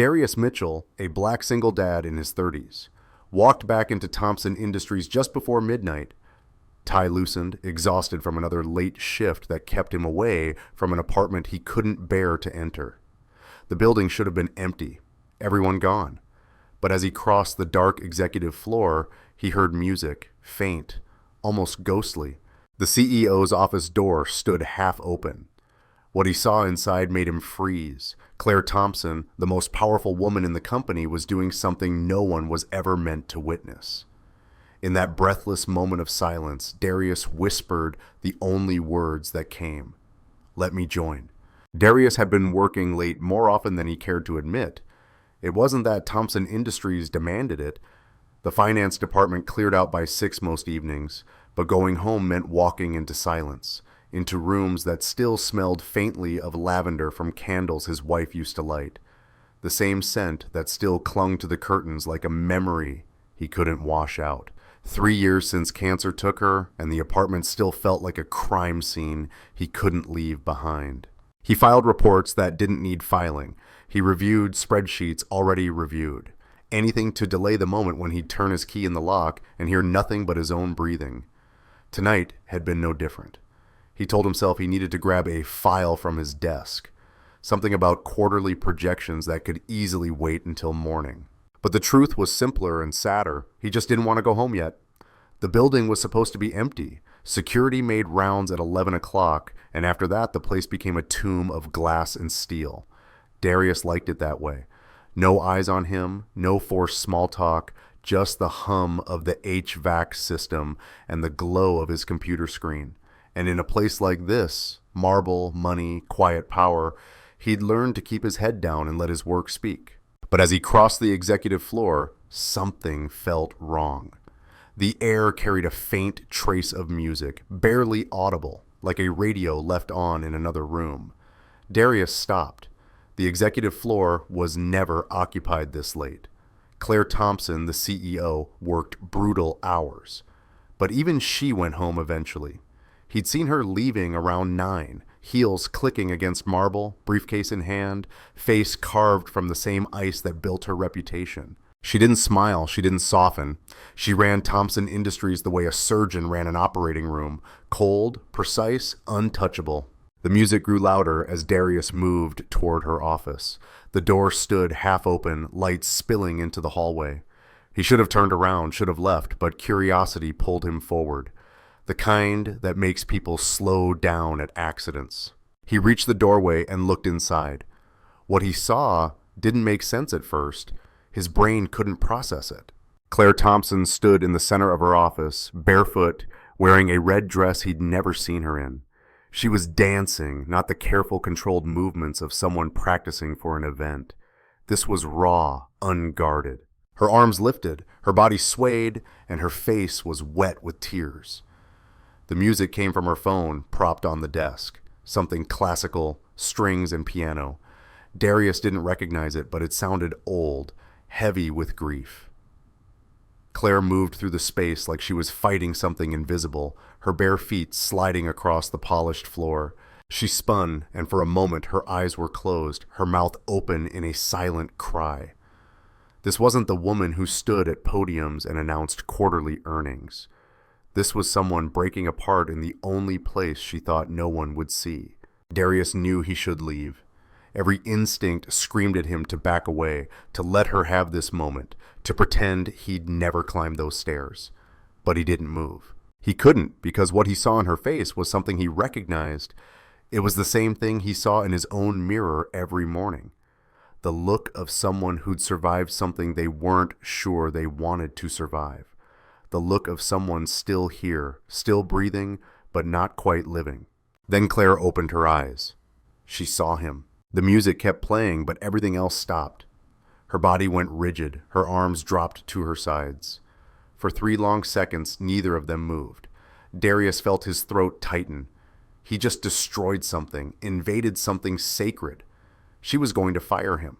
Darius Mitchell, a black single dad in his 30s, walked back into Thompson Industries just before midnight. Tie loosened, exhausted from another late shift that kept him away from an apartment he couldn't bear to enter. The building should have been empty, everyone gone. But as he crossed the dark executive floor, he heard music, faint, almost ghostly. The CEO's office door stood half open. What he saw inside made him freeze. Clare Thompson, the most powerful woman in the company, was doing something no one was ever meant to witness. In that breathless moment of silence, Darius whispered the only words that came. "Let me join." Darius had been working late more often than he cared to admit. It wasn't that Thompson Industries demanded it. The finance department cleared out by 6 most evenings, but going home meant walking into silence, into rooms that still smelled faintly of lavender from candles his wife used to light, the same scent that still clung to the curtains like a memory he couldn't wash out. 3 years since cancer took her, and the apartment still felt like a crime scene he couldn't leave behind. He filed reports that didn't need filing. He reviewed spreadsheets already reviewed. Anything to delay the moment when he'd turn his key in the lock and hear nothing but his own breathing. Tonight had been no different. He told himself he needed to grab a file from his desk, something about quarterly projections that could easily wait until morning. But the truth was simpler and sadder. He just didn't want to go home yet. The building was supposed to be empty. Security made rounds at 11 o'clock, and after that the place became a tomb of glass and steel. Darius liked it that way. No eyes on him, no forced small talk, just the hum of the HVAC system and the glow of his computer screen. And in a place like this, marble, money, quiet power, he'd learned to keep his head down and let his work speak. But as he crossed the executive floor, something felt wrong. The air carried a faint trace of music, barely audible, like a radio left on in another room. Darius stopped. The executive floor was never occupied this late. Clare Thompson, the CEO, worked brutal hours. But even she went home eventually. He'd seen her leaving around 9, heels clicking against marble, briefcase in hand, face carved from the same ice that built her reputation. She didn't smile, she didn't soften. She ran Thompson Industries the way a surgeon ran an operating room, cold, precise, untouchable. The music grew louder as Darius moved toward her office. The door stood half open, light spilling into the hallway. He should have turned around, should have left, but curiosity pulled him forward. The kind that makes people slow down at accidents. He reached the doorway and looked inside. What he saw didn't make sense at first. His brain couldn't process it. Clare Thompson stood in the center of her office, barefoot, wearing a red dress he'd never seen her in. She was dancing, not the careful, controlled movements of someone practicing for an event. This was raw, unguarded. Her arms lifted, her body swayed, and her face was wet with tears. The music came from her phone, propped on the desk. Something classical, strings and piano. Darius didn't recognize it, but it sounded old, heavy with grief. Claire moved through the space like she was fighting something invisible, her bare feet sliding across the polished floor. She spun, and for a moment her eyes were closed, her mouth open in a silent cry. This wasn't the woman who stood at podiums and announced quarterly earnings. This was someone breaking apart in the only place she thought no one would see. Darius knew he should leave. Every instinct screamed at him to back away, to let her have this moment, to pretend he'd never climbed those stairs. But he didn't move. He couldn't, because what he saw in her face was something he recognized. It was the same thing he saw in his own mirror every morning. The look of someone who'd survived something they weren't sure they wanted to survive. The look of someone still here, still breathing, but not quite living. Then Claire opened her eyes. She saw him. The music kept playing, but everything else stopped. Her body went rigid, her arms dropped to her sides. For 3 long seconds, neither of them moved. Darius felt his throat tighten. He just destroyed something, invaded something sacred. She was going to fire him.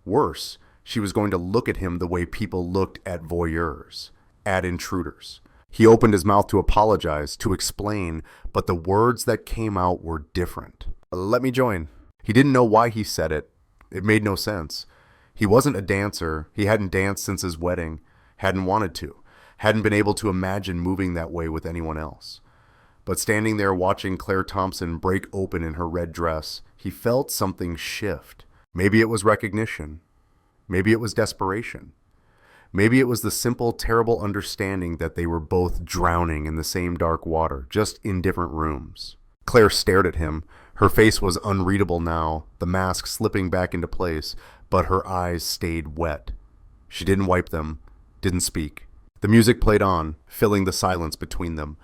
Worse, she was going to look at him the way people looked at voyeurs, at intruders. He opened his mouth to apologize, to explain, but the words that came out were different. "Let me join." He didn't know why he said it. It made no sense. He wasn't a dancer. He hadn't danced since his wedding, hadn't wanted to, hadn't been able to imagine moving that way with anyone else. But standing there watching Clare Thompson break open in her red dress, he felt something shift. Maybe it was recognition. Maybe it was desperation. Maybe it was the simple, terrible understanding that they were both drowning in the same dark water, just in different rooms. Claire stared at him. Her face was unreadable now, the mask slipping back into place, but her eyes stayed wet. She didn't wipe them, didn't speak. The music played on, filling the silence between them.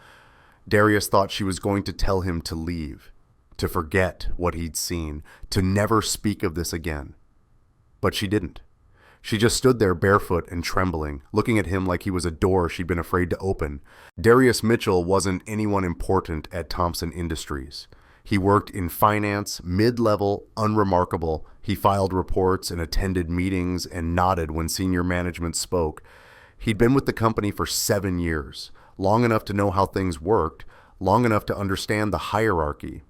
Darius thought she was going to tell him to leave, to forget what he'd seen, to never speak of this again. But she didn't. She just stood there barefoot and trembling, looking at him like he was a door she'd been afraid to open. Darius Mitchell wasn't anyone important at Thompson Industries. He worked in finance, mid-level, unremarkable. He filed reports and attended meetings and nodded when senior management spoke. He'd been with the company for 7 years, long enough to know how things worked, long enough to understand the hierarchy.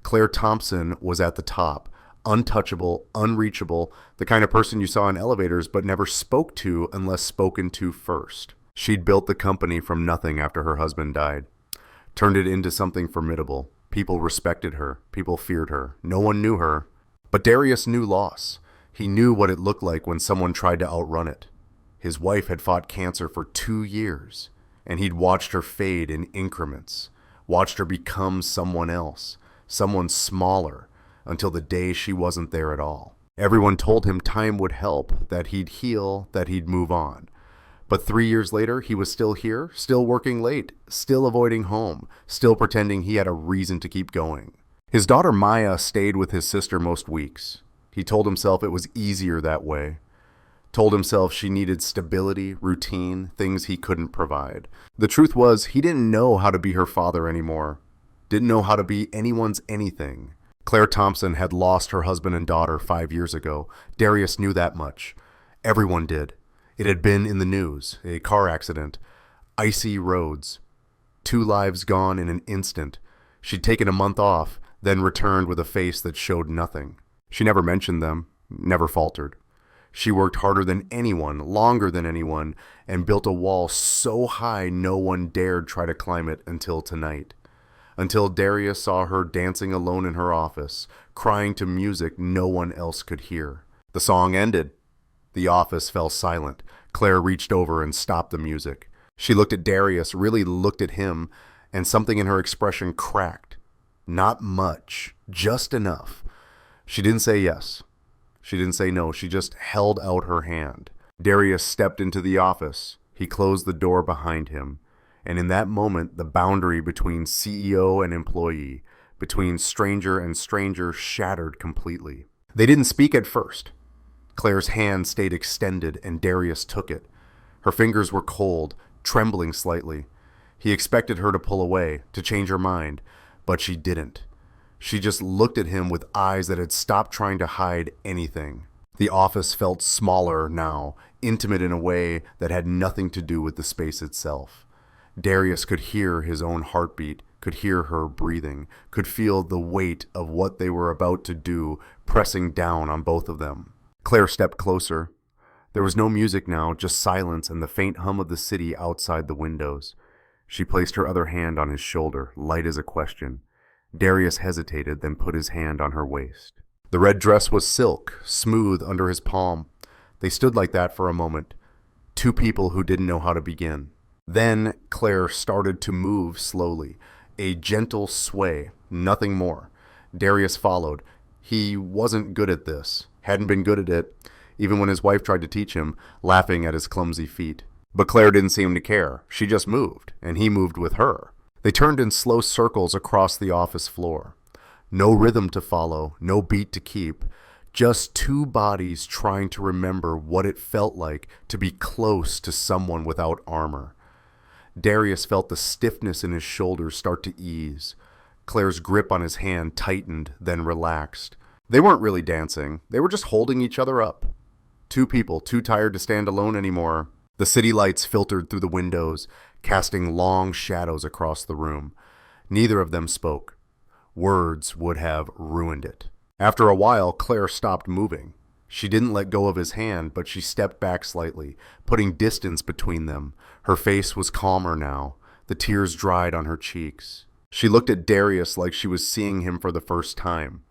Clare Thompson was at the top, untouchable, unreachable, the kind of person you saw in elevators but never spoke to unless spoken to first. She'd built the company from nothing after her husband died, turned it into something formidable. People respected her, people feared her, no one knew her. But Darius knew loss. He knew what it looked like when someone tried to outrun it. His wife had fought cancer for 2 years, and he'd watched her fade in increments, watched her become someone else, someone smaller, until the day she wasn't there at all. Everyone told him time would help, that he'd heal, that he'd move on. But 3 years later, he was still here, still working late, still avoiding home, still pretending he had a reason to keep going. His daughter Maya stayed with his sister most weeks. He told himself it was easier that way. Told himself she needed stability, routine, things he couldn't provide. The truth was, he didn't know how to be her father anymore. Didn't know how to be anyone's anything. Clare Thompson had lost her husband and daughter 5 years ago. Darius knew that much. Everyone did. It had been in the news. A car accident. Icy roads. 2 lives gone in an instant. She'd taken a month off, then returned with a face that showed nothing. She never mentioned them, never faltered. She worked harder than anyone, longer than anyone, and built a wall so high no one dared try to climb it until tonight. Until Darius saw her dancing alone in her office, crying to music no one else could hear. The song ended. The office fell silent. Claire reached over and stopped the music. She looked at Darius, really looked at him, and something in her expression cracked. Not much, just enough. She didn't say yes. She didn't say no. She just held out her hand. Darius stepped into the office. He closed the door behind him. And in that moment, the boundary between CEO and employee, between stranger and stranger, shattered completely. They didn't speak at first. Claire's hand stayed extended, and Darius took it. Her fingers were cold, trembling slightly. He expected her to pull away, to change her mind, but she didn't. She just looked at him with eyes that had stopped trying to hide anything. The office felt smaller now, intimate in a way that had nothing to do with the space itself. Darius could hear his own heartbeat, could hear her breathing, could feel the weight of what they were about to do pressing down on both of them. Claire stepped closer. There was no music now, just silence and the faint hum of the city outside the windows. She placed her other hand on his shoulder, light as a question. Darius hesitated, then put his hand on her waist. The red dress was silk, smooth under his palm. They stood like that for a moment. 2 people who didn't know how to begin. Then Claire started to move slowly, a gentle sway, nothing more. Darius followed. He wasn't good at this, hadn't been good at it, even when his wife tried to teach him, laughing at his clumsy feet. But Claire didn't seem to care. She just moved, and he moved with her. They turned in slow circles across the office floor. No rhythm to follow, no beat to keep. Just 2 bodies trying to remember what it felt like to be close to someone without armor. Darius felt the stiffness in his shoulders start to ease. Claire's grip on his hand tightened, then relaxed. They weren't really dancing. They were just holding each other up. 2 people, too tired to stand alone anymore. The city lights filtered through the windows, casting long shadows across the room. Neither of them spoke. Words would have ruined it. After a while, Claire stopped moving. She didn't let go of his hand, but she stepped back slightly, putting distance between them. Her face was calmer now. The tears dried on her cheeks. She looked at Darius like she was seeing him for the first time.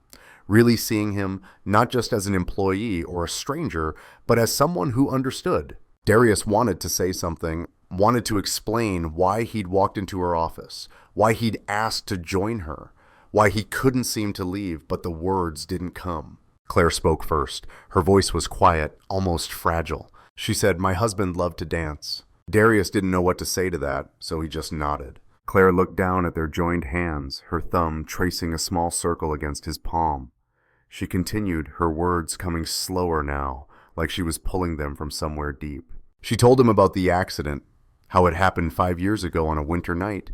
Really seeing him not just as an employee or a stranger, but as someone who understood. Darius wanted to say something, wanted to explain why he'd walked into her office, why he'd asked to join her, why he couldn't seem to leave, but the words didn't come. Claire spoke first. Her voice was quiet, almost fragile. She said, "My husband loved to dance." Darius didn't know what to say to that, so he just nodded. Claire looked down at their joined hands, her thumb tracing a small circle against his palm. She continued, her words coming slower now, like she was pulling them from somewhere deep. She told him about the accident, how it happened 5 years ago on a winter night,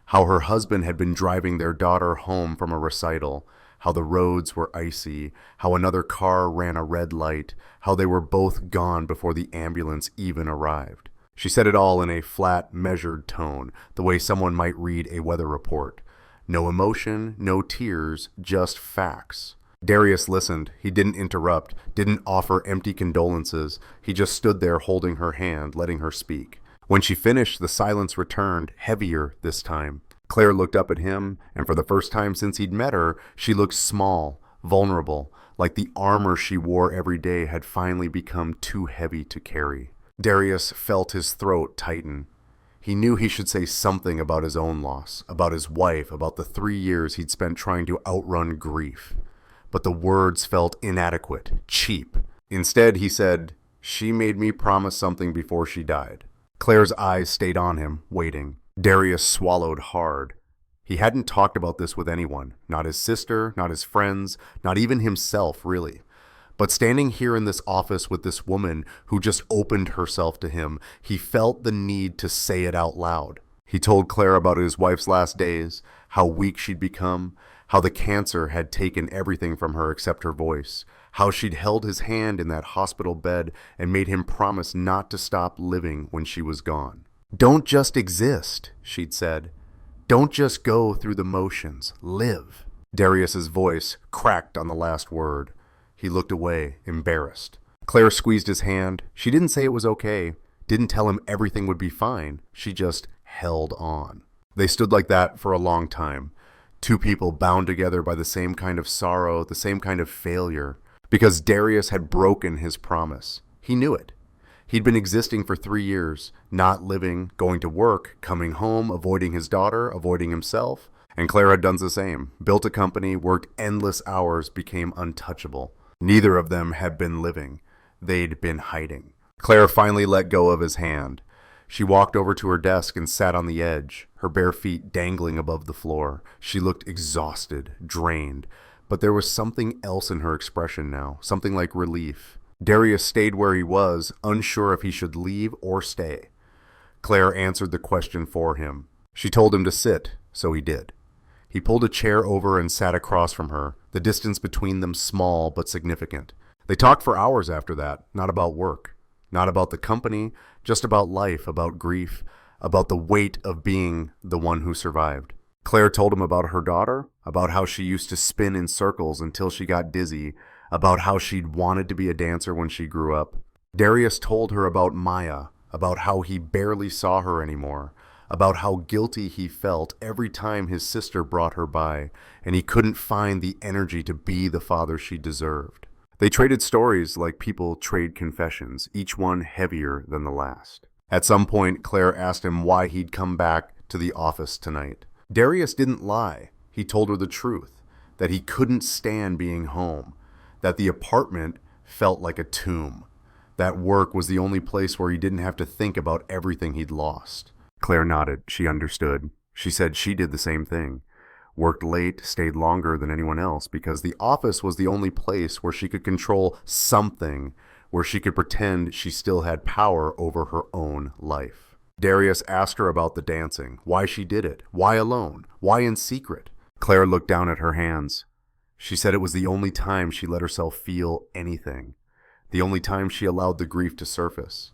how her husband had been driving their daughter home from a recital, how the roads were icy, how another car ran a red light, how they were both gone before the ambulance even arrived. She said it all in a flat, measured tone, the way someone might read a weather report. No emotion, no tears, just facts. Darius listened. He didn't interrupt, didn't offer empty condolences. He just stood there holding her hand, letting her speak. When she finished, the silence returned, heavier this time. Claire looked up at him, and for the first time since he'd met her, she looked small, vulnerable, like the armor she wore every day had finally become too heavy to carry. Darius felt his throat tighten. He knew he should say something about his own loss, about his wife, about the 3 years he'd spent trying to outrun grief. But the words felt inadequate, cheap. Instead, he said, "She made me promise something before she died." Claire's eyes stayed on him, waiting. Darius swallowed hard. He hadn't talked about this with anyone, not his sister, not his friends, not even himself, really. But standing here in this office with this woman who just opened herself to him, he felt the need to say it out loud. He told Claire about his wife's last days, how weak she'd become, how the cancer had taken everything from her except her voice, how she'd held his hand in that hospital bed and made him promise not to stop living when she was gone. "Don't just exist," she'd said. "Don't just go through the motions. Live." Darius's voice cracked on the last word. He looked away, embarrassed. Claire squeezed his hand. She didn't say it was okay, didn't tell him everything would be fine. She just held on. They stood like that for a long time. Two people bound together by the same kind of sorrow, the same kind of failure. Because Darius had broken his promise. He knew it. He'd been existing for 3 years, not living, going to work, coming home, avoiding his daughter, avoiding himself. And Claire had done the same. Built a company, worked endless hours, became untouchable. Neither of them had been living. They'd been hiding. Claire finally let go of his hand. She walked over to her desk and sat on the edge, her bare feet dangling above the floor. She looked exhausted, drained, but there was something else in her expression now, something like relief. Darius stayed where he was, unsure if he should leave or stay. Claire answered the question for him. She told him to sit, so he did. He pulled a chair over and sat across from her, the distance between them small but significant. They talked for hours after that, not about work, not about the company, just about life, about grief, about the weight of being the one who survived. Claire told him about her daughter, about how she used to spin in circles until she got dizzy, about how she'd wanted to be a dancer when she grew up. Darius told her about Maya, about how he barely saw her anymore, about how guilty he felt every time his sister brought her by, and he couldn't find the energy to be the father she deserved. They traded stories like people trade confessions, each one heavier than the last. At some point, Claire asked him why he'd come back to the office tonight. Darius didn't lie. He told her the truth, that he couldn't stand being home, that the apartment felt like a tomb, that work was the only place where he didn't have to think about everything he'd lost. Claire nodded. She understood. She said she did the same thing. Worked late, stayed longer than anyone else because the office was the only place where she could control something, where she could pretend she still had power over her own life. Darius asked her about the dancing, why she did it, why alone, why in secret. Claire looked down at her hands. She said it was the only time she let herself feel anything, the only time she allowed the grief to surface.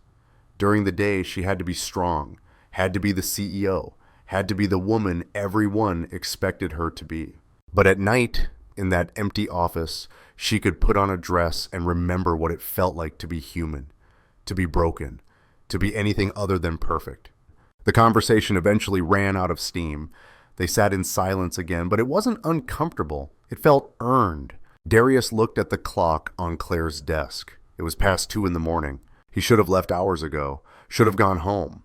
During the day, she had to be strong, had to be the CEO, had to be the woman everyone expected her to be. But at night, in that empty office, she could put on a dress and remember what it felt like to be human, to be broken, to be anything other than perfect. The conversation eventually ran out of steam. They sat in silence again, but it wasn't uncomfortable. It felt earned. Darius looked at the clock on Claire's desk. It was past 2 in the morning. He should have left hours ago, should have gone home.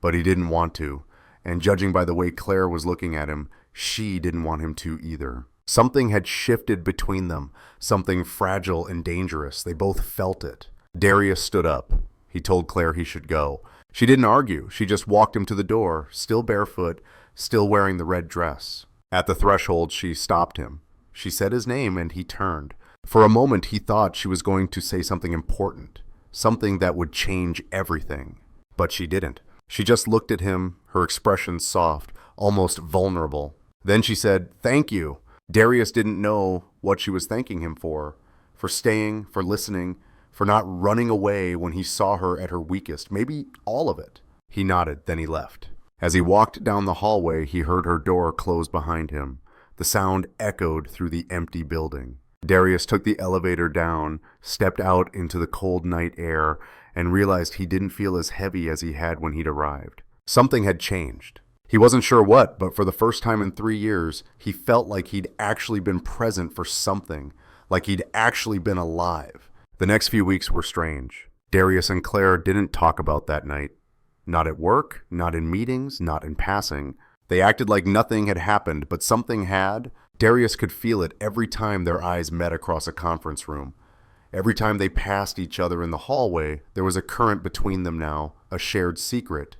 But he didn't want to, and judging by the way Claire was looking at him, she didn't want him to either. Something had shifted between them, something fragile and dangerous. They both felt it. Darius stood up. He told Claire he should go. She didn't argue. She just walked him to the door, still barefoot, still wearing the red dress. At the threshold, she stopped him. She said his name, and he turned. For a moment, he thought she was going to say something important, something that would change everything. But she didn't. She just looked at him, her expression soft, almost vulnerable. Then she said, "Thank you." Darius didn't know what she was thanking him for staying, for listening, for not running away when he saw her at her weakest, maybe all of it. He nodded, then he left. As he walked down the hallway, he heard her door close behind him. The sound echoed through the empty building. Darius took the elevator down, stepped out into the cold night air, and realized he didn't feel as heavy as he had when he'd arrived. Something had changed. He wasn't sure what, but for the first time in 3 years, he felt like he'd actually been present for something, like he'd actually been alive. The next few weeks were strange. Darius and Claire didn't talk about that night. Not at work, not in meetings, not in passing. They acted like nothing had happened, but something had. Darius could feel it every time their eyes met across a conference room. Every time they passed each other in the hallway, there was a current between them now, a shared secret.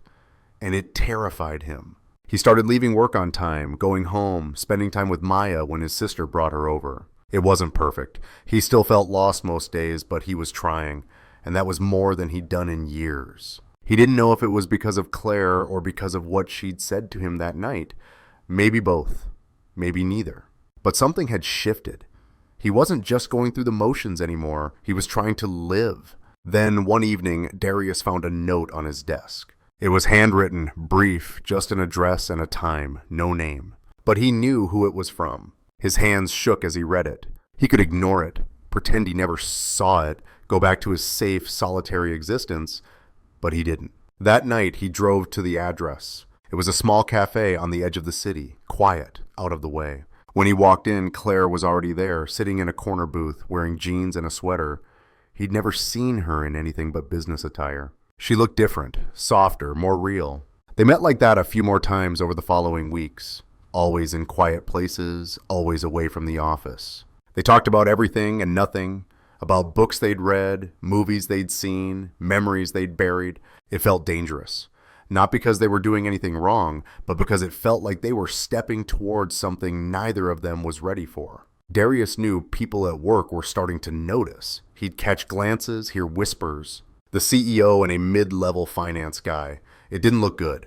And it terrified him. He started leaving work on time, going home, spending time with Maya when his sister brought her over. It wasn't perfect. He still felt lost most days, but he was trying, and that was more than he'd done in years. He didn't know if it was because of Claire or because of what she'd said to him that night. Maybe both. Maybe neither. But something had shifted. He wasn't just going through the motions anymore. He was trying to live. Then one evening, Darius found a note on his desk. It was handwritten, brief, just an address and a time, no name. But he knew who it was from. His hands shook as he read it. He could ignore it, pretend he never saw it, go back to his safe, solitary existence, but he didn't. That night, he drove to the address. It was a small cafe on the edge of the city, quiet, out of the way. When he walked in, Claire was already there, sitting in a corner booth, wearing jeans and a sweater. He'd never seen her in anything but business attire. She looked different, softer, more real. They met like that a few more times over the following weeks, always in quiet places, always away from the office. They talked about everything and nothing, about books they'd read, movies they'd seen, memories they'd buried. It felt dangerous. Not because they were doing anything wrong, but because it felt like they were stepping towards something neither of them was ready for. Darius knew people at work were starting to notice. He'd catch glances, hear whispers. The CEO and a mid-level finance guy. It didn't look good.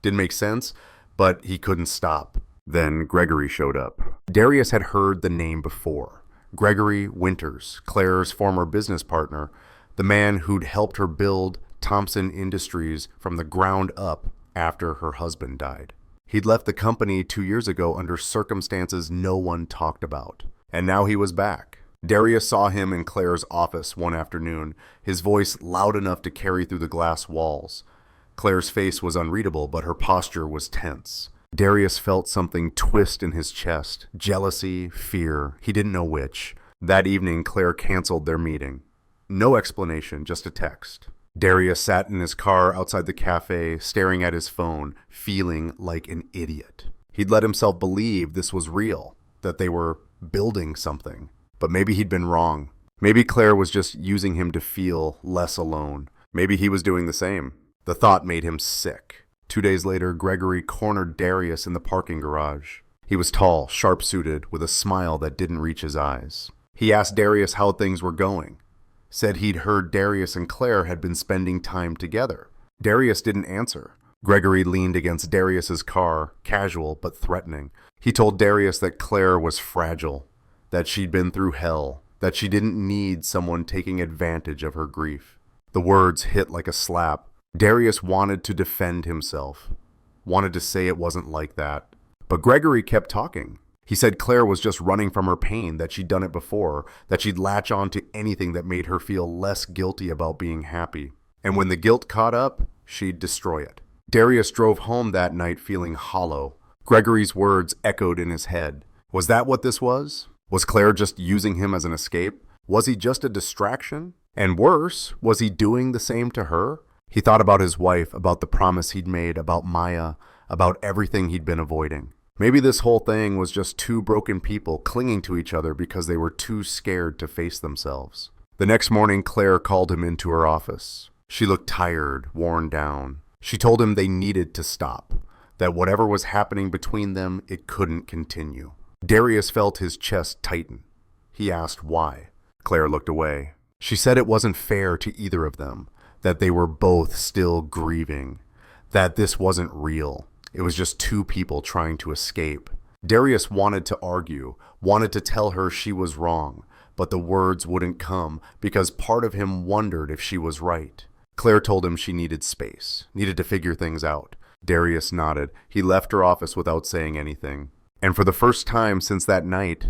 Didn't make sense, but he couldn't stop. Then Gregory showed up. Darius had heard the name before. Gregory Winters, Claire's former business partner, the man who'd helped her build Thompson Industries from the ground up after her husband died. He'd left the company 2 years ago under circumstances no one talked about. And now he was back. Darius saw him in Claire's office one afternoon, his voice loud enough to carry through the glass walls. Claire's face was unreadable, but her posture was tense. Darius felt something twist in his chest, jealousy, fear, he didn't know which. That evening, Claire canceled their meeting. No explanation, just a text. Darius sat in his car outside the cafe, staring at his phone, feeling like an idiot. He'd let himself believe this was real, that they were building something. But maybe he'd been wrong. Maybe Claire was just using him to feel less alone. Maybe he was doing the same. The thought made him sick. 2 days later, Gregory cornered Darius in the parking garage. He was tall, sharp-suited, with a smile that didn't reach his eyes. He asked Darius how things were going. Said he'd heard Darius and Claire had been spending time together. Darius didn't answer. Gregory leaned against Darius's car, casual but threatening. He told Darius that Claire was fragile, that she'd been through hell, that she didn't need someone taking advantage of her grief. The words hit like a slap. Darius wanted to defend himself, wanted to say it wasn't like that. But Gregory kept talking. He said Claire was just running from her pain, that she'd done it before, that she'd latch on to anything that made her feel less guilty about being happy. And when the guilt caught up, she'd destroy it. Darius drove home that night feeling hollow. Gregory's words echoed in his head. Was that what this was? Was Claire just using him as an escape? Was he just a distraction? And worse, was he doing the same to her? He thought about his wife, about the promise he'd made, about Maya, about everything he'd been avoiding. Maybe this whole thing was just two broken people clinging to each other because they were too scared to face themselves. The next morning, Claire called him into her office. She looked tired, worn down. She told him they needed to stop, that whatever was happening between them, it couldn't continue. Darius felt his chest tighten. He asked why. Claire looked away. She said it wasn't fair to either of them, that they were both still grieving, that this wasn't real. It was just two people trying to escape. Darius wanted to argue, wanted to tell her she was wrong, but the words wouldn't come because part of him wondered if she was right. Claire told him she needed space, needed to figure things out. Darius nodded. He left her office without saying anything. And for the first time since that night,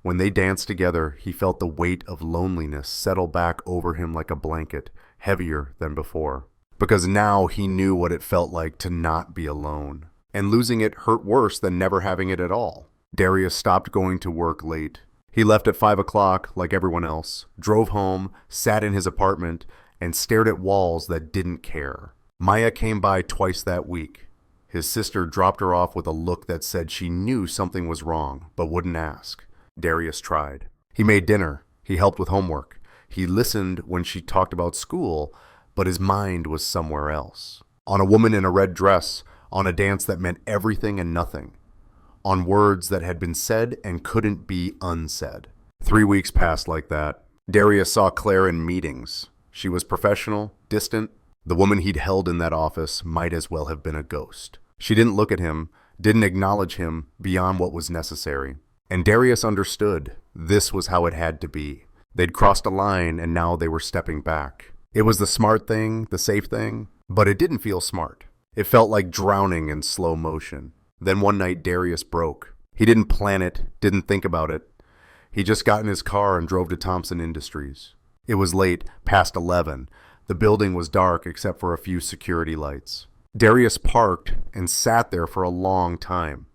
when they danced together, he felt the weight of loneliness settle back over him like a blanket, heavier than before. Because now he knew what it felt like to not be alone. And losing it hurt worse than never having it at all. Darius stopped going to work late. He left at 5 o'clock like everyone else, drove home, sat in his apartment, and stared at walls that didn't care. Maya came by twice that week. His sister dropped her off with a look that said she knew something was wrong, but wouldn't ask. Darius tried. He made dinner. He helped with homework. He listened when she talked about school, but his mind was somewhere else. On a woman in a red dress, on a dance that meant everything and nothing, on words that had been said and couldn't be unsaid. 3 weeks passed like that. Darius saw Claire in meetings. She was professional, distant. The woman he'd held in that office might as well have been a ghost. She didn't look at him, didn't acknowledge him beyond what was necessary. And Darius understood this was how it had to be. They'd crossed a line and now they were stepping back. It was the smart thing, the safe thing, but it didn't feel smart. It felt like drowning in slow motion. Then one night Darius broke. He didn't plan it, didn't think about it. He just got in his car and drove to Thompson Industries. It was late, past 11. The building was dark except for a few security lights. Darius parked and sat there for a long time,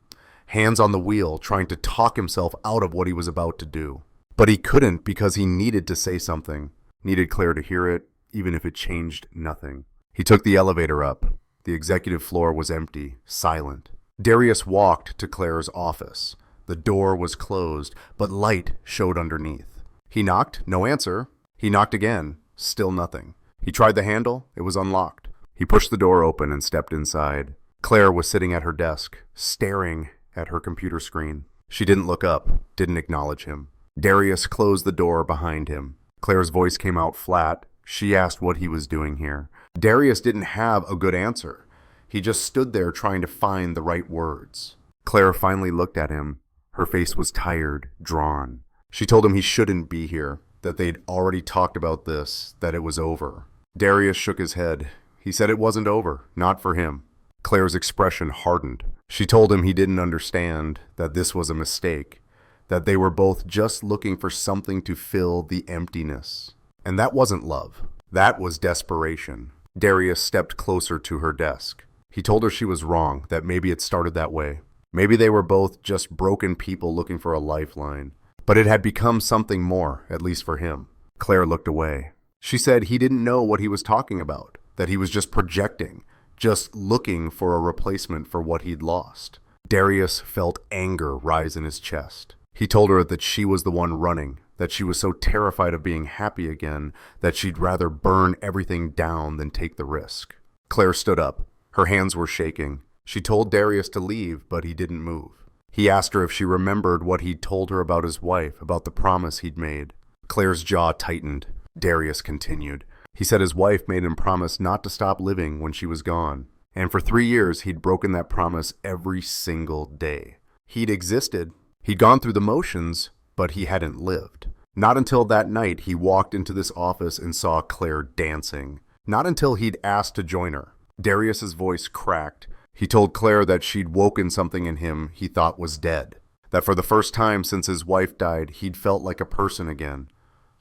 hands on the wheel, trying to talk himself out of what he was about to do. But he couldn't because he needed to say something, needed Claire to hear it, even if it changed nothing. He took the elevator up. The executive floor was empty, silent. Darius walked to Claire's office. The door was closed, but light showed underneath. He knocked, no answer. He knocked again, still nothing. He tried the handle, it was unlocked. He pushed the door open and stepped inside. Claire was sitting at her desk, staring at her computer screen. She didn't look up, didn't acknowledge him. Darius closed the door behind him. Claire's voice came out flat. She asked what he was doing here. Darius didn't have a good answer. He just stood there trying to find the right words. Claire finally looked at him. Her face was tired, drawn. She told him he shouldn't be here, that they'd already talked about this, that it was over. Darius shook his head. He said it wasn't over, not for him. Claire's expression hardened. She told him he didn't understand, that this was a mistake, that they were both just looking for something to fill the emptiness. And that wasn't love. That was desperation. Darius stepped closer to her desk. He told her she was wrong, that maybe it started that way. Maybe they were both just broken people looking for a lifeline. But it had become something more, at least for him. Claire looked away. She said he didn't know what he was talking about, that he was just projecting, just looking for a replacement for what he'd lost. Darius felt anger rise in his chest. He told her that she was the one running, that she was so terrified of being happy again that she'd rather burn everything down than take the risk. Claire stood up. Her hands were shaking. She told Darius to leave, but he didn't move. He asked her if she remembered what he'd told her about his wife, about the promise he'd made. Claire's jaw tightened. Darius continued. He said his wife made him promise not to stop living when she was gone. And for 3 years, he'd broken that promise every single day. He'd existed. He'd gone through the motions, but he hadn't lived. Not until that night he walked into this office and saw Claire dancing. Not until he'd asked to join her. Darius's voice cracked. He told Claire that she'd woken something in him he thought was dead, That for the first time since his wife died, he'd felt like a person again,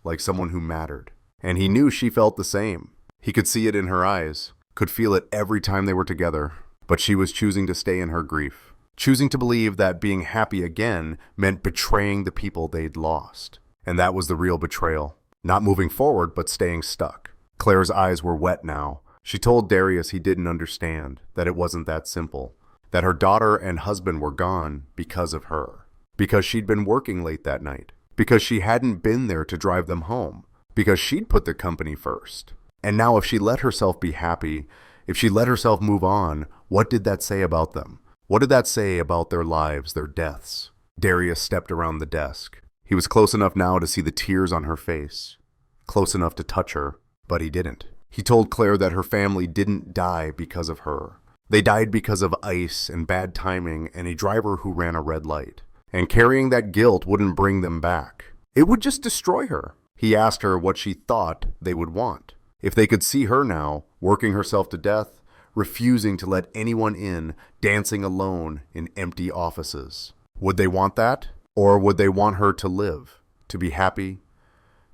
like someone who mattered. And he knew she felt the same. He could see it in her eyes, could feel it every time they were together, but she was choosing to stay in her grief, choosing to believe that being happy again meant betraying the people they'd lost. And that was the real betrayal. Not moving forward, but staying stuck. Claire's eyes were wet now. She told Darius he didn't understand, that it wasn't that simple, that her daughter and husband were gone because of her, because she'd been working late that night, because she hadn't been there to drive them home, because she'd put the company first. And now if she let herself be happy, if she let herself move on, what did that say about them? What did that say about their lives, their deaths? Darius stepped around the desk. He was close enough now to see the tears on her face, close enough to touch her, but he didn't. He told Claire that her family didn't die because of her. They died because of ice and bad timing and a driver who ran a red light. And carrying that guilt wouldn't bring them back. It would just destroy her. He asked her what she thought they would want. If they could see her now, working herself to death, refusing to let anyone in, dancing alone in empty offices. Would they want that? Or would they want her to live, to be happy,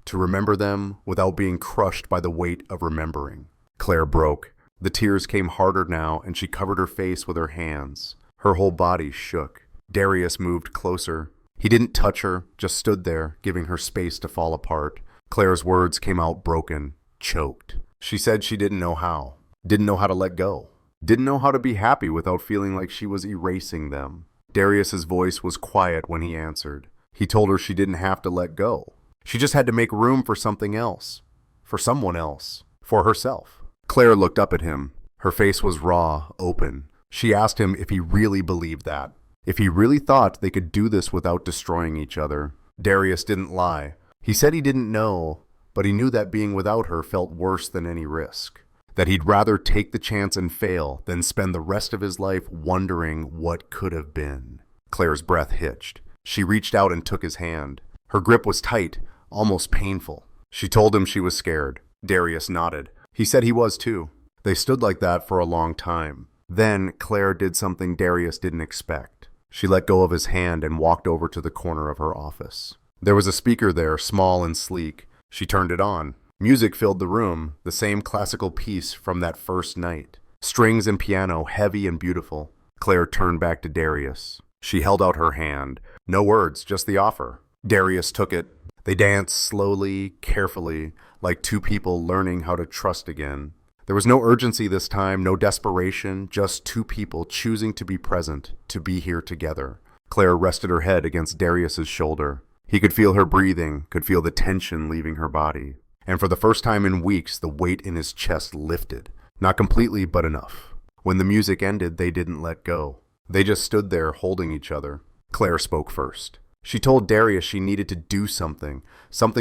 to remember them without being crushed by the weight of remembering? Claire broke. The tears came harder now, and she covered her face with her hands. Her whole body shook. Darius moved closer. He didn't touch her, just stood there, giving her space to fall apart. Claire's words came out broken, choked. She said she didn't know how to let go, didn't know how to be happy without feeling like she was erasing them. Darius's voice was quiet when he answered. He told her she didn't have to let go. She just had to make room for something else, for someone else, for herself. Claire looked up at him. Her face was raw, open. She asked him if he really believed that, if he really thought they could do this without destroying each other. Darius didn't lie. He said he didn't know, but he knew that being without her felt worse than any risk, that he'd rather take the chance and fail than spend the rest of his life wondering what could have been. Claire's breath hitched. She reached out and took his hand. Her grip was tight, almost painful. She told him she was scared. Darius nodded. He said he was too. They stood like that for a long time. Then Claire did something Darius didn't expect. She let go of his hand and walked over to the corner of her office. There was a speaker there, small and sleek. She turned it on. Music filled the room, the same classical piece from that first night. Strings and piano, heavy and beautiful. Claire turned back to Darius. She held out her hand. No words, just the offer. Darius took it. They danced slowly, carefully, like two people learning how to trust again. There was no urgency this time, no desperation, just two people choosing to be present, to be here together. Claire rested her head against Darius's shoulder. He could feel her breathing, could feel the tension leaving her body. And for the first time in weeks, the weight in his chest lifted. Not completely, but enough. When the music ended, they didn't let go. They just stood there holding each other. Claire spoke first. She told Darius she needed to do something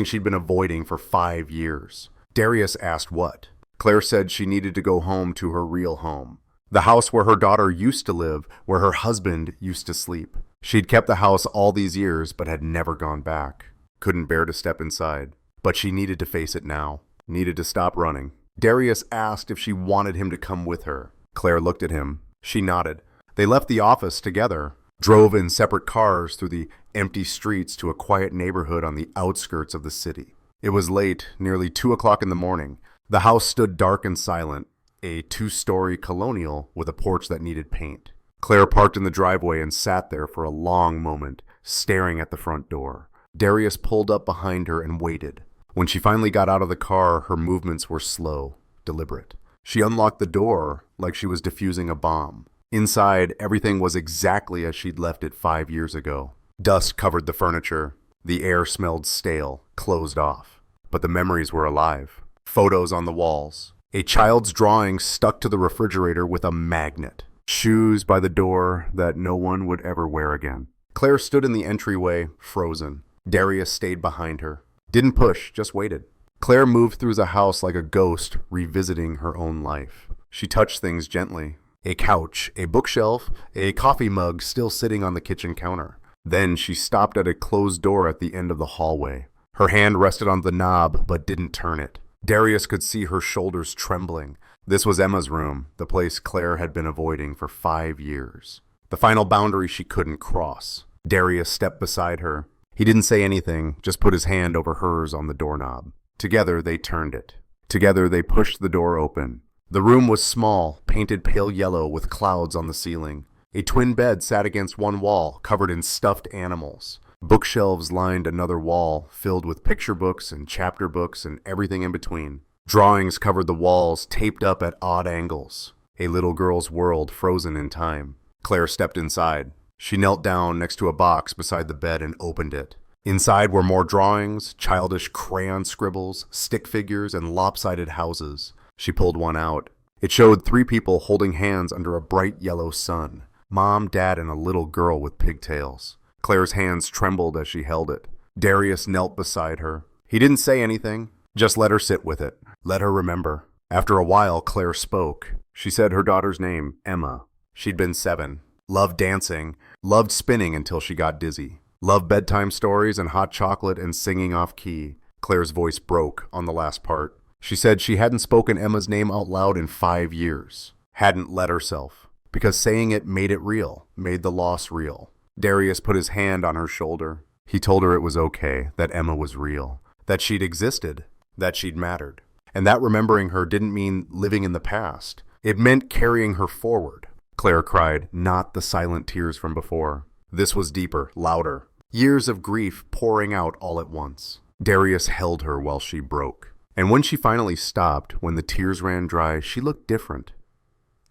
she'd been avoiding for 5 years. Darius asked what. Claire said she needed to go home to her real home. The house where her daughter used to live, where her husband used to sleep. She'd kept the house all these years, but had never gone back. Couldn't bear to step inside. But she needed to face it now. Needed to stop running. Darius asked if she wanted him to come with her. Claire looked at him. She nodded. They left the office together. Drove in separate cars through the empty streets to a quiet neighborhood on the outskirts of the city. It was late, nearly 2 o'clock in the morning. The house stood dark and silent, a 2-story colonial with a porch that needed paint. Claire parked in the driveway and sat there for a long moment, staring at the front door. Darius pulled up behind her and waited. When she finally got out of the car, her movements were slow, deliberate. She unlocked the door like she was defusing a bomb. Inside, everything was exactly as she'd left it 5 years ago. Dust covered the furniture. The air smelled stale, closed off. But the memories were alive. Photos on the walls. A child's drawing stuck to the refrigerator with a magnet. Shoes by the door that no one would ever wear again. Claire stood in the entryway, frozen. Darius stayed behind her. Didn't push, just waited. Claire moved through the house like a ghost, revisiting her own life. She touched things gently. A couch, a bookshelf, a coffee mug still sitting on the kitchen counter. Then she stopped at a closed door at the end of the hallway. Her hand rested on the knob, but didn't turn it. Darius could see her shoulders trembling. This was Emma's room, the place Claire had been avoiding for 5 years. The final boundary she couldn't cross. Darius stepped beside her. He didn't say anything, just put his hand over hers on the doorknob. Together, they turned it. Together, they pushed the door open. The room was small, painted pale yellow with clouds on the ceiling. A twin bed sat against one wall, covered in stuffed animals. Bookshelves lined another wall, filled with picture books and chapter books and everything in between. Drawings covered the walls, taped up at odd angles. A little girl's world frozen in time. Claire stepped inside. She knelt down next to a box beside the bed and opened it. Inside were more drawings, childish crayon scribbles, stick figures, and lopsided houses. She pulled one out. It showed 3 people holding hands under a bright yellow sun. Mom, Dad, and a little girl with pigtails. Claire's hands trembled as she held it. Darius knelt beside her. He didn't say anything, just let her sit with it. Let her remember. After a while, Claire spoke. She said her daughter's name, Emma. She'd been 7. Loved dancing. Loved spinning until she got dizzy. Loved bedtime stories and hot chocolate and singing off key. Claire's voice broke on the last part. She said she hadn't spoken Emma's name out loud in 5 years. Hadn't let herself. Because saying it made it real, made the loss real. Darius put his hand on her shoulder. He told her it was okay, that Emma was real, that she'd existed, that she'd mattered. And that remembering her didn't mean living in the past. It meant carrying her forward. Claire cried, not the silent tears from before. This was deeper, louder. Years of grief pouring out all at once. Darius held her while she broke. And when she finally stopped, when the tears ran dry, she looked different.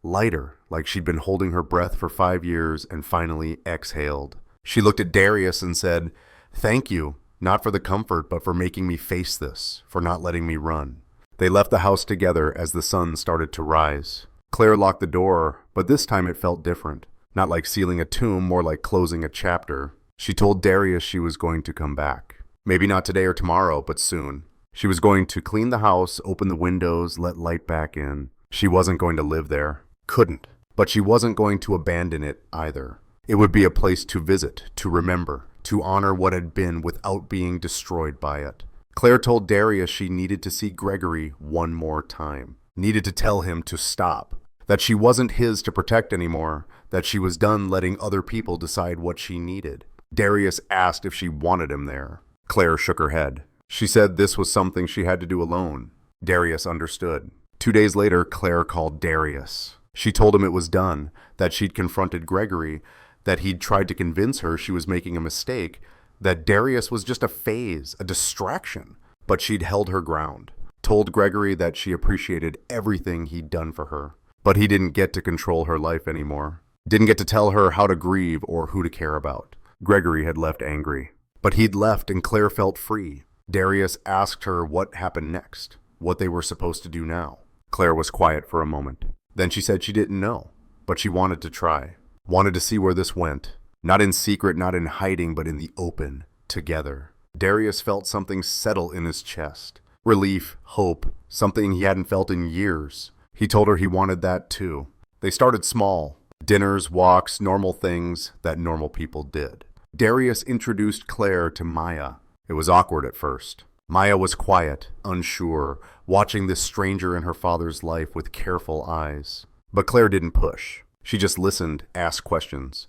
Lighter, like she'd been holding her breath for 5 years and finally exhaled. She looked at Darius and said, "Thank you, not for the comfort, but for making me face this, for not letting me run." They left the house together as the sun started to rise. Claire locked the door, but this time it felt different. Not like sealing a tomb, more like closing a chapter. She told Darius she was going to come back. Maybe not today or tomorrow, but soon. She was going to clean the house, open the windows, let light back in. She wasn't going to live there. Couldn't. But she wasn't going to abandon it either. It would be a place to visit, to remember, to honor what had been without being destroyed by it. Claire told Darius she needed to see Gregory one more time. Needed to tell him to stop. That she wasn't his to protect anymore. That she was done letting other people decide what she needed. Darius asked if she wanted him there. Claire shook her head. She said this was something she had to do alone. Darius understood. 2 days later, Claire called Darius. She told him it was done, that she'd confronted Gregory, that he'd tried to convince her she was making a mistake, that Darius was just a phase, a distraction, but she'd held her ground. Told Gregory that she appreciated everything he'd done for her, but he didn't get to control her life anymore. Didn't get to tell her how to grieve or who to care about. Gregory had left angry, but he'd left and Claire felt free. Darius asked her what happened next, what they were supposed to do now. Claire was quiet for a moment. Then she said she didn't know, but she wanted to try. Wanted to see where this went. Not in secret, not in hiding, but in the open, together. Darius felt something settle in his chest. Relief, hope, something he hadn't felt in years. He told her he wanted that too. They started small. Dinners, walks, normal things that normal people did. Darius introduced Claire to Maya. It was awkward at first. Maya was quiet, unsure, watching this stranger in her father's life with careful eyes. But Claire didn't push. She just listened, asked questions.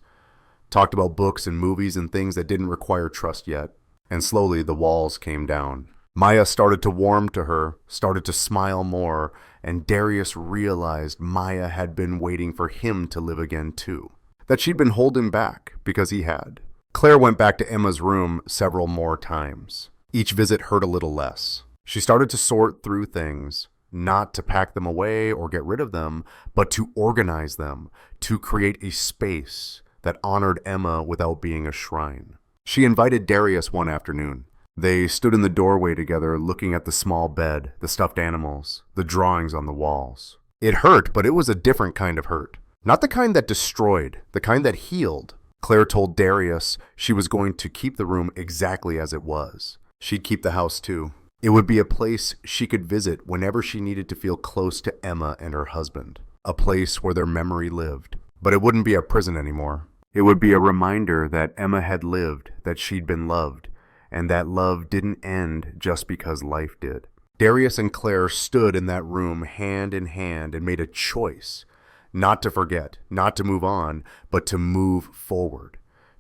Talked about books and movies and things that didn't require trust yet. And slowly the walls came down. Maya started to warm to her, started to smile more, and Darius realized Maya had been waiting for him to live again too. That she'd been holding back because he had. Claire went back to Emma's room several more times. Each visit hurt a little less. She started to sort through things, not to pack them away or get rid of them, but to organize them, to create a space that honored Emma without being a shrine. She invited Darius one afternoon. They stood in the doorway together looking at the small bed, the stuffed animals, the drawings on the walls. It hurt, but it was a different kind of hurt. Not the kind that destroyed, the kind that healed. Claire told Darius she was going to keep the room exactly as it was. She'd keep the house too. It would be a place she could visit whenever she needed to feel close to Emma and her husband. A place where their memory lived. But it wouldn't be a prison anymore. It would be a reminder that Emma had lived, that she'd been loved, and that love didn't end just because life did. Darius and Claire stood in that room hand in hand and made a choice. Not to forget, not to move on, but to move forward.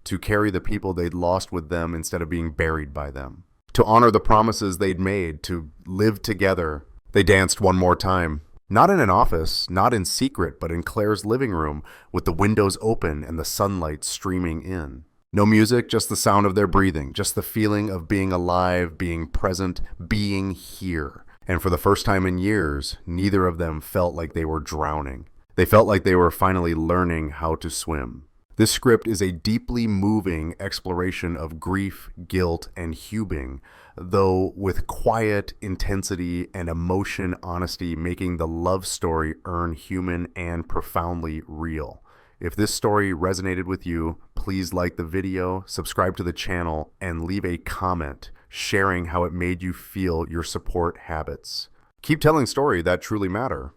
to carry the people they'd lost with them instead of being buried by them, to honor the promises they'd made, to live together. They danced one more time. Not in an office, not in secret, but in Claire's living room, with the windows open and the sunlight streaming in. No music, just the sound of their breathing, just the feeling of being alive, being present, being here. And for the first time in years, neither of them felt like they were drowning. They felt like they were finally learning how to swim. This script is a deeply moving exploration of grief, guilt, and hubing, though with quiet intensity and emotion honesty, making the love story earn human and profoundly real. If this story resonated with you, please like the video, subscribe to the channel, and leave a comment sharing how it made you feel your support habits. Keep telling stories that truly matter.